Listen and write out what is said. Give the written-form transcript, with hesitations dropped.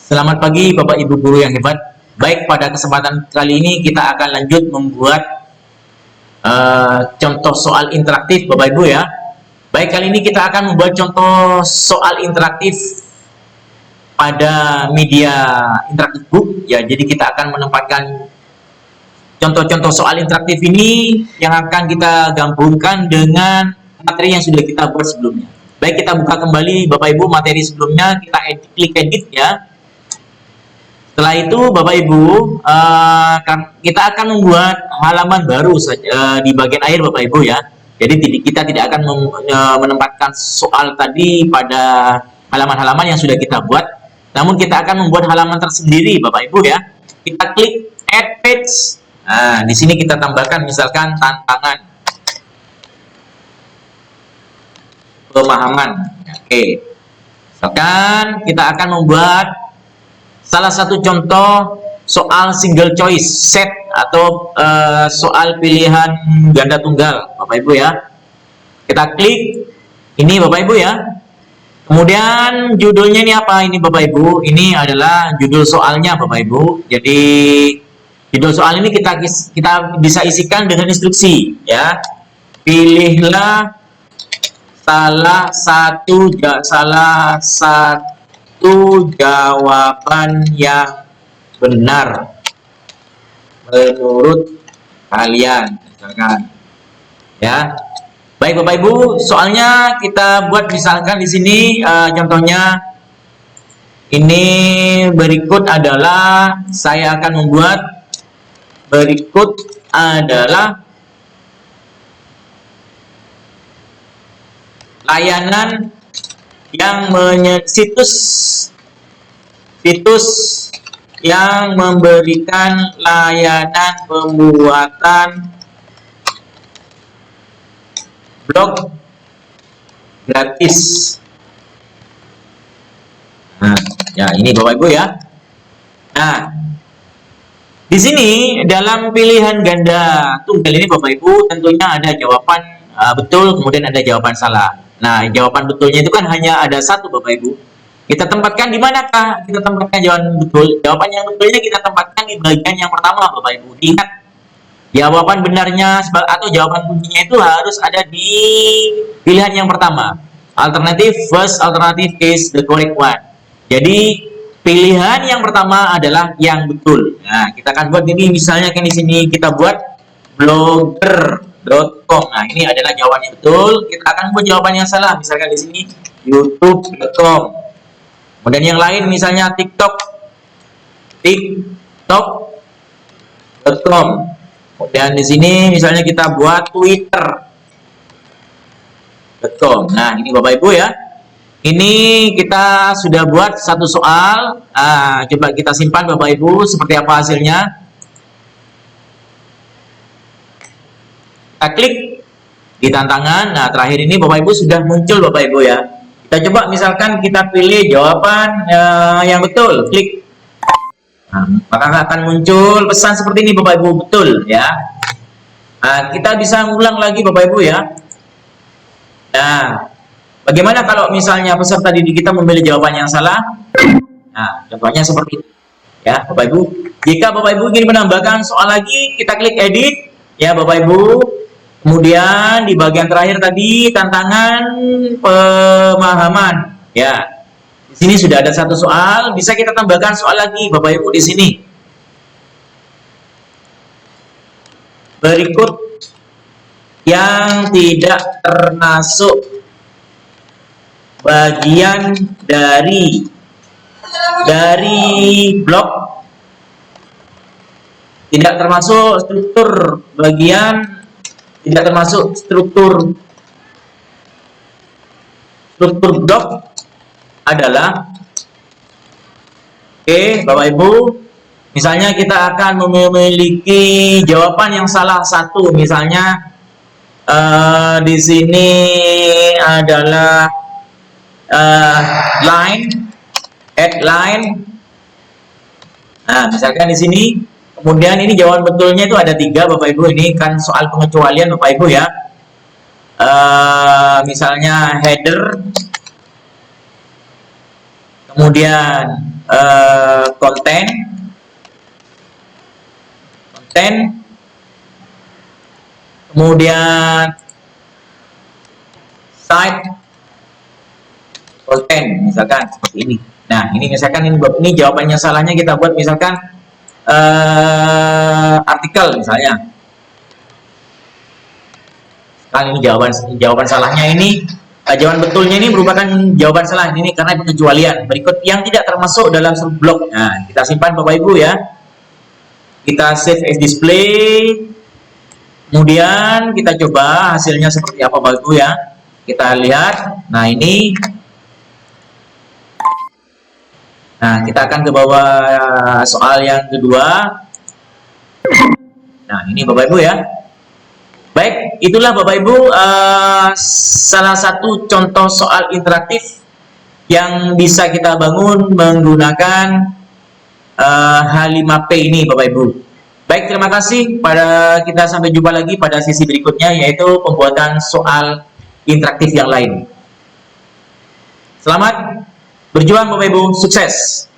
Selamat pagi Bapak Ibu guru yang hebat. Baik, pada kesempatan kali ini kita akan lanjut membuat contoh soal interaktif Bapak Ibu ya. Baik, kali ini kita akan membuat contoh soal interaktif pada media interaktif book ya. Jadi kita akan menempatkan contoh-contoh soal interaktif ini yang akan kita gabungkan dengan materi yang sudah kita buat sebelumnya. Baik, kita buka kembali Bapak Ibu materi sebelumnya, kita klik edit ya. Setelah itu Bapak Ibu, kita akan membuat halaman baru saja di bagian akhir Bapak Ibu ya. Jadi kita tidak akan menempatkan soal tadi pada halaman-halaman yang sudah kita buat, namun kita akan membuat halaman tersendiri Bapak Ibu ya. Kita klik add page. Nah, di sini kita tambahkan misalkan tantangan pemahaman. Oke. Misalkan kita akan membuat salah satu contoh soal single choice set atau soal pilihan ganda tunggal Bapak Ibu ya. Kita klik ini Bapak Ibu ya. Kemudian judulnya ini apa ini Bapak Ibu? Ini adalah judul soalnya Bapak Ibu. Jadi judul soal ini kita bisa isikan dengan instruksi ya. Pilihlah salah satu jawaban yang benar menurut kalian, misalkan ya. Baik Bapak Ibu, soalnya kita buat misalkan di sini contohnya ini berikut adalah saya akan membuat berikut adalah layanan yang situs yang memberikan layanan pembuatan blog gratis. Nah, ya ini Bapak Ibu ya. Nah, di sini dalam pilihan ganda tunggal ini Bapak Ibu tentunya ada jawaban betul, kemudian ada jawaban salah. Nah, jawaban betulnya itu kan hanya ada satu Bapak Ibu. Kita tempatkan di manakah? Kita tempatkan jawaban betul. Jawaban yang betulnya kita tempatkan di bagian yang pertama Bapak Ibu. Ingat, jawaban benarnya atau jawaban kuncinya itu harus ada di pilihan yang pertama. Alternative first alternative is the correct one. Jadi pilihan yang pertama adalah yang betul. Nah, kita akan buat ini misalnya kan di sini kita buat blogger.com. Nah, ini adalah jawabannya betul. Kita akan buat jawaban yang salah. Misalkan di sini youtube.com. Kemudian yang lain misalnya tiktok.com. Kemudian di sini misalnya kita buat twitter.com. Nah, ini Bapak Ibu ya. Ini kita sudah buat satu soal. Coba kita simpan Bapak Ibu seperti apa hasilnya. Kita klik di tantangan. Nah, terakhir ini Bapak Ibu sudah muncul Bapak Ibu ya. Kita coba misalkan kita pilih jawaban yang betul, klik. Nah, maka akan muncul pesan seperti ini Bapak Ibu, betul ya. Nah, kita bisa ulang lagi Bapak Ibu ya. Nah, bagaimana kalau misalnya peserta didik kita memilih jawaban yang salah? Nah, contohnya seperti itu ya Bapak Ibu. Jika Bapak Ibu ingin menambahkan soal lagi, kita klik edit ya Bapak Ibu. Kemudian di bagian terakhir tadi tantangan pemahaman ya. Di sini sudah ada satu soal, bisa kita tambahkan soal lagi Bapak Ibu di sini. Berikut yang tidak termasuk bagian dari blok, tidak termasuk struktur bagian, tidak termasuk struktur blok adalah oke Bapak Ibu, misalnya kita akan memiliki jawaban yang salah satu, misalnya di sini adalah headline. Nah, misalkan di sini. Kemudian ini jawaban betulnya itu ada 3 Bapak Ibu. Ini kan soal pengecualian Bapak Ibu ya. Misalnya header, kemudian konten, kemudian site konten, misalkan seperti ini. Nah, ini misalkan ini jawabannya salahnya kita buat misalkan artikel misalnya. Nah, ini jawaban salahnya ini, jawaban betulnya ini merupakan jawaban salah ini karena pengecualian berikut yang tidak termasuk dalam blok. Nah, kita simpan Bapak Ibu ya. Kita save as display. Kemudian kita coba hasilnya seperti apa Bapak Ibu ya. Kita lihat. Nah, ini. Nah, kita akan ke bawah soal yang kedua. Nah, ini Bapak Ibu ya. Baik, itulah Bapak Ibu salah satu contoh soal interaktif yang bisa kita bangun menggunakan H5P ini Bapak Ibu. Baik, terima kasih. Kita sampai jumpa lagi pada sesi berikutnya, yaitu pembuatan soal interaktif yang lain. Selamat berjuang Bapak Ibu, sukses!